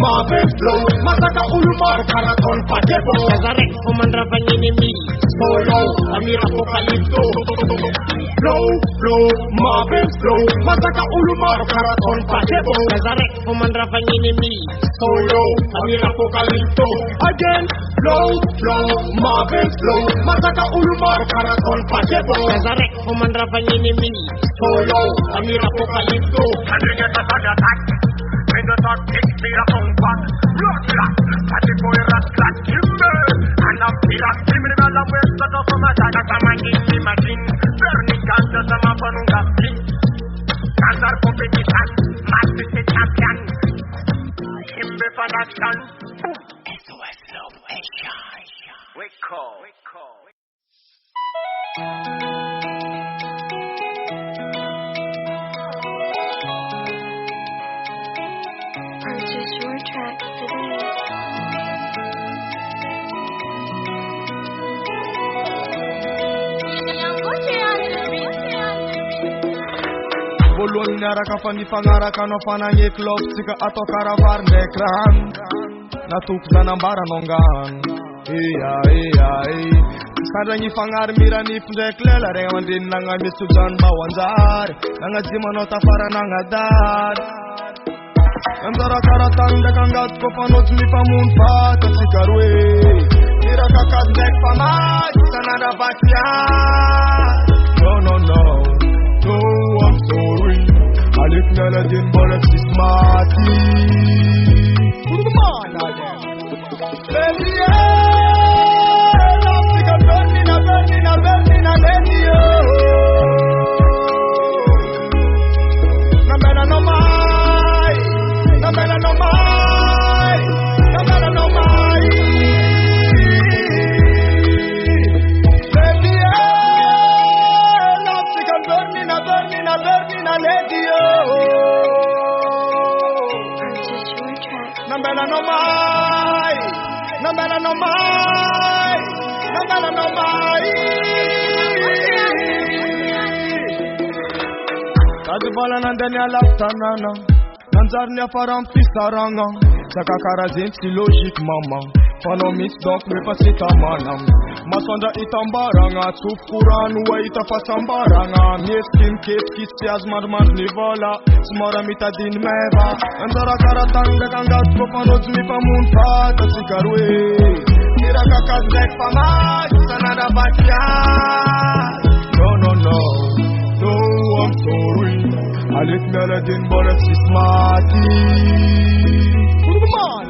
Marvin flow, Masaka ulumar marathon pakebo. Resurrect commander for enemy. Solo, Amira Apocalypto. Flow, Marvin flow, Masaka ulumar marathon pakebo. Resurrect commander for enemy. Solo, Amira Apocalypto. Again, flow, Marvin flow, Masaka ulumar marathon pakebo. Resurrect commander for enemy. Solo, Amira Apocalypto. And we get us on attack. When the talk takes me a own back. Blood clot, party boy rat clot. Timber, and I'm pirat. Timber, and I'm west of the machine. As a man give me machine. Burning guns as a map on the skin. Cancer competition. Match with the champion. Timber for action. SOS love, we call. Purchase your tracks today. Bolon nara kafani fangara kano fananye club sika ato karavar nekran. Natuk zanambara nongan. Karanyi fangar mirani fundek lela rewandin nanga misujan bawanzar. Nanga zimanota fara nanga dar. Andara karatang dekangat ko panot mi pamun fata sikarwe. Mira kakas dek pamaj sanada batya. No, I'm sorry. Alif naladin bolak sismati. Kurumana dem. Baby, I'm sick of burning, baby, no better no my. No better no my. Baby, I'm sick of burning, lady. Purchase your tracks. No better no my. Kadibala nandani Lamtah nana. Nanzarnia faram pisaranga. Saka karazin si logique mama. Fano mis donc me pasita manam. Masonda itambaranga, tufkuran wa itafasambaranga. Mieskin kip kisias marmar nivola, smora mitadin meva. Andara karatanga kangat popanoz mi pamunta, tasikarwe. Kira kakazek pamaj, sanada batia. No, I'm sorry. I let Meladin but it's smarty. Come on,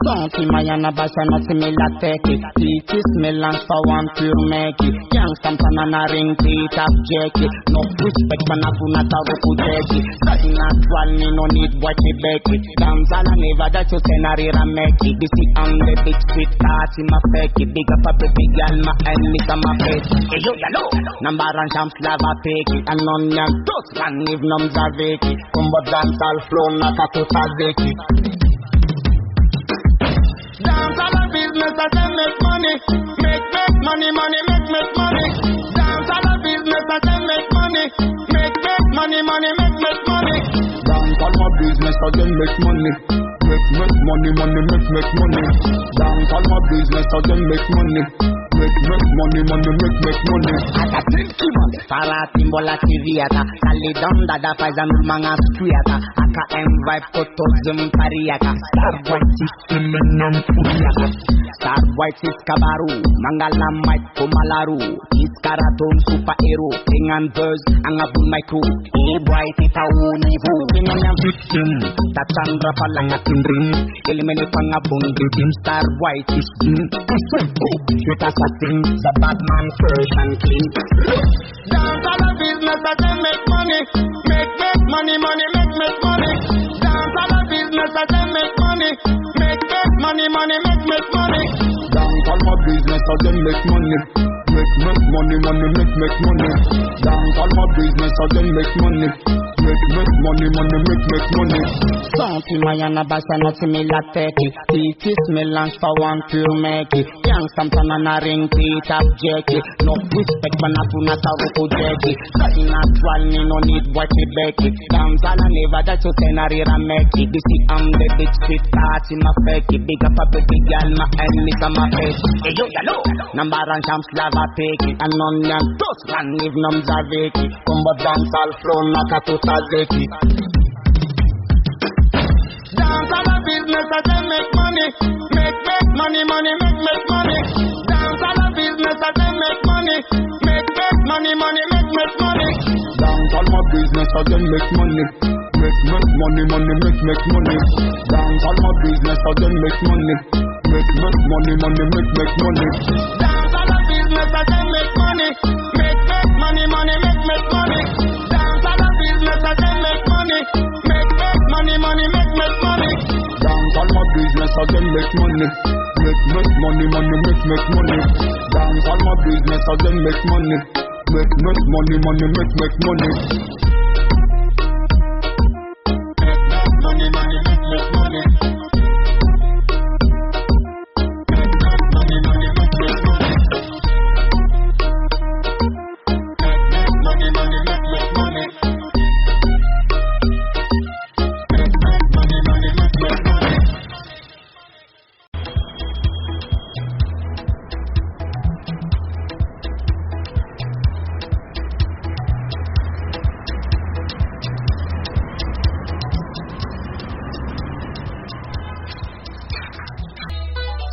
Senti Mayana Basta not similar take it. Titres melange for one pure make it. Youngster Mananarien tap jacket. No respect for Nakuna Taruku Jackie. Certain natural me no need what me bake it. Dancehall never that you scenario make it. This is on the big street cars in my fake it. Big up a baby girl my enemy on my face. Hey yo yalo. Number and champ slava take it. And none yan Tous and if nums are vacant. Combo dancehall flow not a total vacant. Dance all the business that they make money. Make money, make money. Dance all the business that they make money. Make money, make money. Dance all my business that they make money. Make money, make money. Dance all my business that they make money. Make money, make money. Ata Sixman, Fala Timbola Tiviata, Kalidon Dada Faizan Manga Squiata, Aka M Vibe Koto Zim Pariaka, Star White System and Furiaka, Star White is Kabaru, Mangala Mike Komalaru, Iskaraton Superhero, King and Birds, Angabun my crew, Bright Itaunivu, Kinyan Victim, Tatandra Palanga Kindrim, Eliminate Pangabun, Star White is the bad man first and clean. Dance all the business that they make money. Make money, make money. Dance all the business that they make money. Make money, make money. Dance all my business that they make money. Make money, make money. Dance all my business that they make money. Make money, make money. Senti Mayana Basta not similar take it. Titres melange for one pure make it. Youngster Mananarien tap jacket. No respect for Nakuna Taruku Jackie. Certain natural me no need what me bake it. Dancehall never that you scenario make it. This is on the big street cars in my fake it. Big up a baby girl my enemy on my face. Hey yo yalo. Number and champ slava take it. And none yan Tous and if nums are vacant. Combo dancehall flow not a total vacant. Dance all the business that they make money. Make money, make money. Dance all the business that they make money. Make money, make money. Dance all my business that they make money. Make money, make money. Dance all my business that they make money. Make money, make money. Dance all the business that they make money. Make money, make money. Dance all the business that they make money. Make money, make money. Dance all my business that they make money. Make money, make money. Dance all my business that they make money. Make money, make money. Money, make money.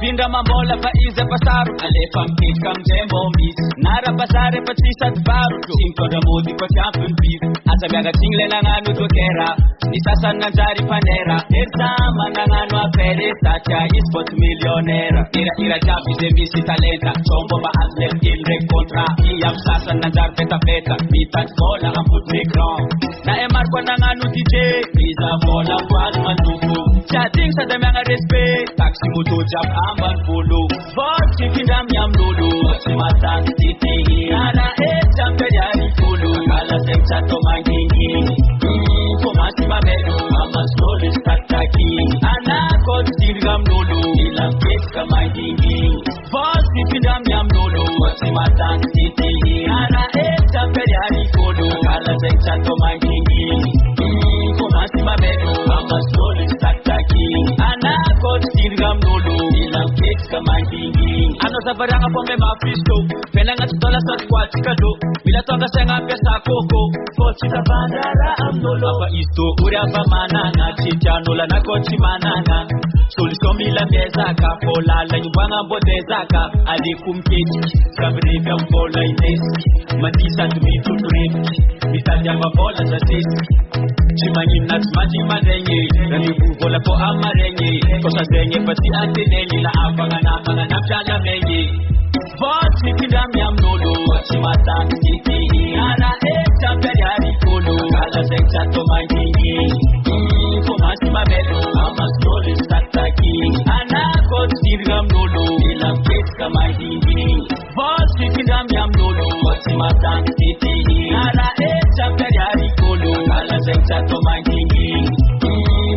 Pinda mambola pa iza pasaru Alefa mkika mjembo mbis Nara pasare pa tisa dvaru Simto da modi pa champion beef Asa miaga tingle na nganu tokera Nisasa nanjari panera Erzama na nganu apere Sacha ispot millionera Ira jabi zemisi talenta Chombo ba atlet ilre kontra Iyam sasa nanjar peta peta Mitan skola amput mikron Na emar kwa na nganu DJ Iza bola kwal manduku Chatting sa damianga respect Taxi moto jab amban polo Vochi kindam yam lulu Simatang titi Nana champe yari polo Kala sem chato mangingi Komasi mamelu Mama slowly start taking Ana kot dirgam lulu Ilam keska mangingi Vochi kindam yam lulu Simatang titi Nana champe yari polo Kala sem chato mangingi Komasi mamelu Mama slowly start taking Ana kot dirgam lulu Ilam keska mangingi Ano sabaranga pombe mafisto Penanga tutola sa squat kado Bila tonga senga pesa koko Kochi sa bandara amnolo Apa isto uri apa mananga Chicha nola na kochi mananga Soli somi la mezaka Pola la nyubanga mbode zaka Ali kumketi Kabrika mbola inesi Matisa tumitu tureki Mitaja mabola za sesi Chimanyi natsimaji marenye Nani buvola po amarenye Kosa zenye pati antenenye La afanga na pjala menye Vochi kindam yam lolo Chimatan titi Ana champe yari polo Kala seksa to mangingi Komasi mamelo Ama slowly start taking Ana kot dirgam lolo Ilam keska mangingi Vochi kindam yam lolo Chimatan titi Ana champe yari polo Kala seksa to mangingi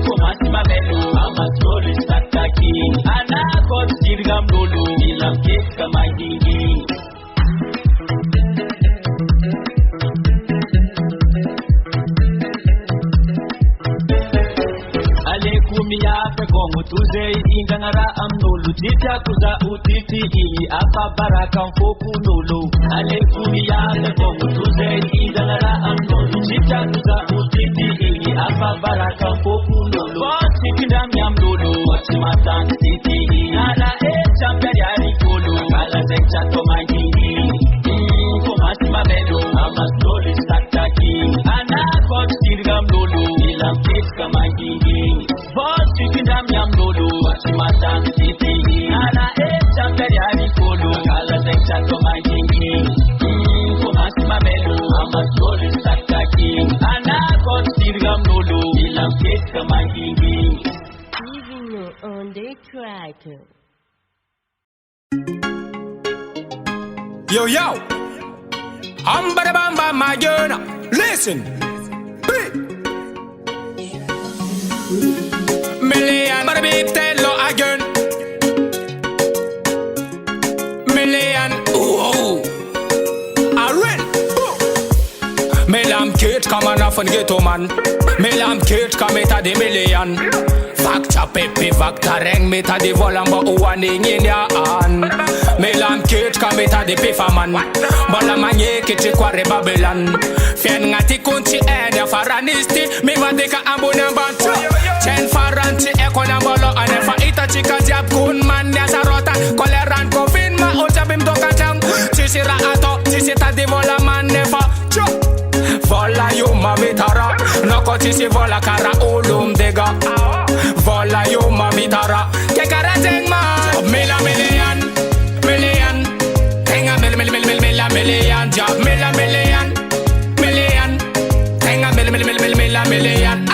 Komasi mamelo Ama slowly start taking Ana kot dirgam lolo Ilam keska mangingi Kumia pegongo tuze ingangara amnolu tita kuza utiti apa baraka mfoku nolo ale kumia pegongo tuze ingangara amnolu tita kuza utiti apa baraka mfoku nolo bosi kindam yam lolo chimatan titi ala champe yari kolo kala sekcha to mangingi komasi mamelo ama slowly start taking ana kot dirgam lolo ilam keska mangingi Vochi kindam yam lolo Chimatan titi Ana champe yari polo Kala sekcha to mangingi Komasi mamelo Ama slowly start taking Ana kot dirgam lolo Ilam keska mangingi Even on the track Yo I'm bada bamba my girl Listen Million, but a big Telo again. Million, ooh, Aren. Melam kit come on off and get to man. Melam kit come at the million. Facta pepe, facta reng, meta the volamba uwaning in ya an. Melam kit come at the pifa man. Bala manye kiti kware Babylon. Fien ngati kunti enya faranisti. Mi vadeka ambuna bantu. Chen faranti ekona bolo anefa ita chika jab kun man ya sarota koleran kofin ma ojabim doka chang chisira ato chisita di vola man nefa chu vola yo ma vitara noko chisi vola kara ulum dega vola yo ma vitara ke kara jeng ma million tenga million job million tenga million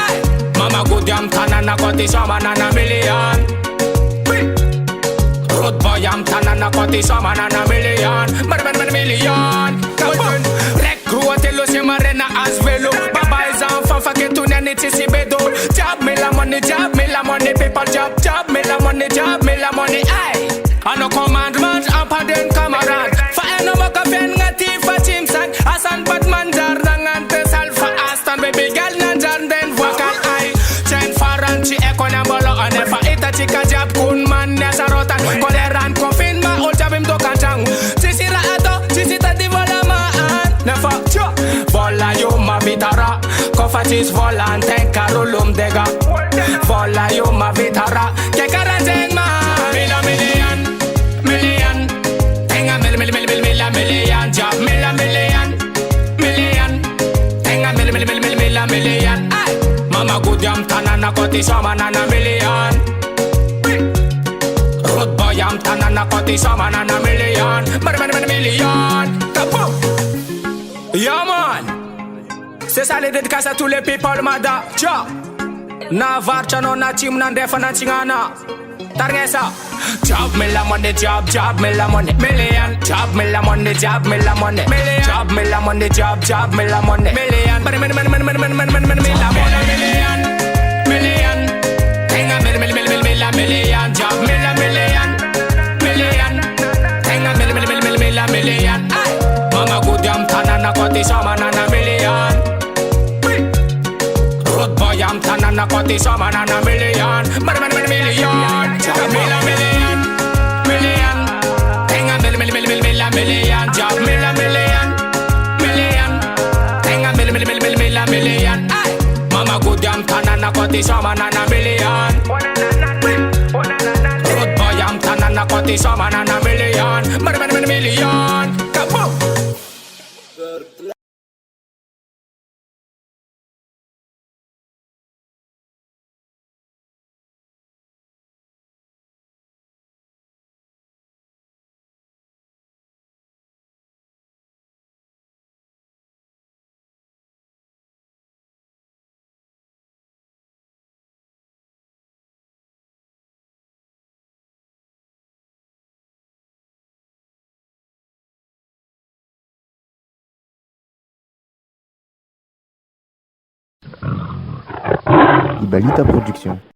Mama good yam tanana koti sama nana million. Road boy yam tanana koti sama nana million. Million. Recruit Telo se marena as velo. Baba is on fanfa ke tu nani tisi bedo. Job me la money, people job me la money, aye. Ano commandment apa den kamarad. Fa eno maka fen ngati fa chimsan. Asan batman jar dangan te salfa astan baby girl nanjan den vocal aye. Faranchi ekona bolo anefa ita chika jab kun man nesa rotan koleran kofin ma ojabim do kantang sisira ato sisita di vola ma an nefa cho vola yo ma vitara kofa chis vola anten karulum dega vola yo ma vitara ke karanjeng ma million tanana koti sama nana million. Road boy am tanana koti sama nana million. Million. Kaboom. Yeah man. C'est ça les dédicaces à tous les people mada. Ciao. Na varcha no na team na defa na chingana. Targesa. Job me la money, job me la money. Million. Job me la money, job me la money. Million. Job me la money, job me la money. Million. Million. Million. Tenga million. Job me la million. Million. Tenga million. Mama good yam tanana koti sama nana million. Road boy am tanana koti sama nana million. Million. Job me la million. Million. Tenga million. Job me la million. Million. Tenga million. Mama good yam tanana koti sama nana million. Road boy am tanana koti sama nana million. Million. Kaboom. Ibalita Production.